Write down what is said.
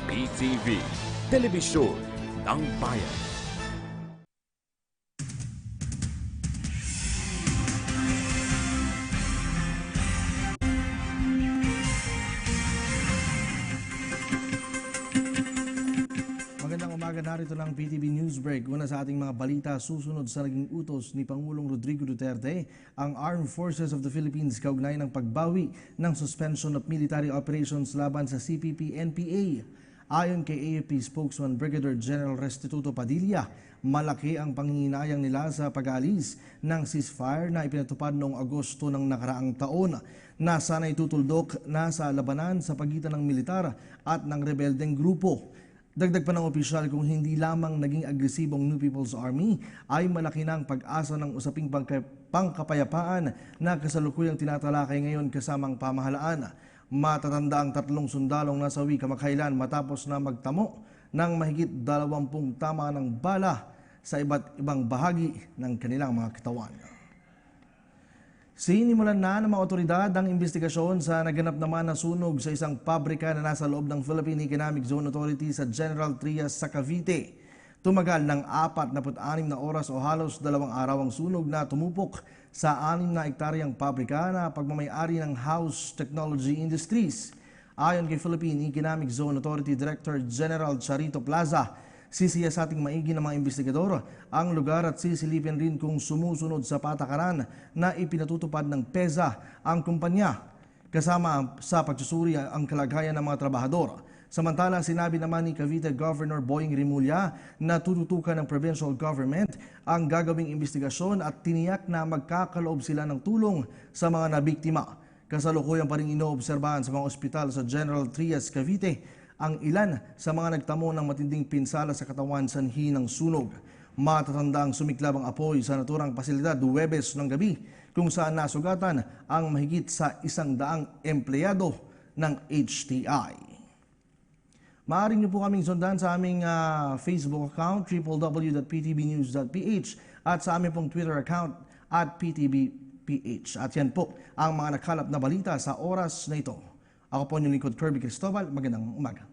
PTV, Telebisyon ng Bayan. Magandang umaga, narito ng PTV Newsbreak. Una sa ating mga balita, susunod sa naging utos ni Pangulong Rodrigo Duterte, ang Armed Forces of the Philippines kaugnay ng pagbawi ng suspension of military operations laban sa CPP-NPA. Ayon kay AFP spokesman Brigadier General Restituto Padilla, malaki ang panghihinayang nila sa pag-aalis ng ceasefire na ipinatupad noong Agosto ng nakaraang taon na sana'y tutuldok na sa labanan sa pagitan ng militar at ng rebeldeng grupo. Dagdag pa ng opisyal, kung hindi lamang naging agresibong New People's Army, ay malaki na ang pag-asa ng usaping pangkapayapaan na kasalukuyang tinatalakay ngayon kasamang pamahalaan. Matatanda ang 3 sundalong nasawi kamakailan matapos na magtamo ng mahigit 20 tama ng bala sa iba't ibang bahagi ng kanilang mga katawan. Sinimulan na ng mga otoridad ang investigasyon sa naganap naman na sunog sa isang pabrika na nasa loob ng Philippine Economic Zone Authority sa General Trias sa Cavite. Tumagal ng 46 na oras o halos 2 araw ang sunog na tumupok sa 6 na hektaryang pabrika na pagmamay-ari ng House Technology Industries. Ayon kay Philippine Economic Zone Authority Director General Charito Plaza, sisiyasating maigi ng mga investigador ang lugar at sisilipin rin kung sumusunod sa patakaran na ipinatutupad ng PEZA ang kumpanya, kasama sa pagsusuri ang kalagayan ng mga trabahador. Samantala, sinabi naman ni Cavite Governor Boying Rimulya na tututukan ng provincial government ang gagawing investigasyon at tiniyak na magkakaloob sila ng tulong sa mga nabiktima. Kasalukuyan pa rin inoobserbahan sa mga ospital sa General Trias, Cavite ang ilan sa mga nagtamo ng matinding pinsala sa katawan sanhi ng sunog. Matatanda ang sumiklab ang apoy sa naturang pasilidad Huwebes ng gabi kung saan nasugatan ang mahigit sa 100 empleyado ng HTI. Maaari niyo po kaming sundan sa aming Facebook account www.ptbnews.ph at sa aming pong Twitter account @ptbph. At yan po ang mga nakalap na balita sa oras na ito. Ako po yung lingkod Kirby Cristobal. Magandang umaga.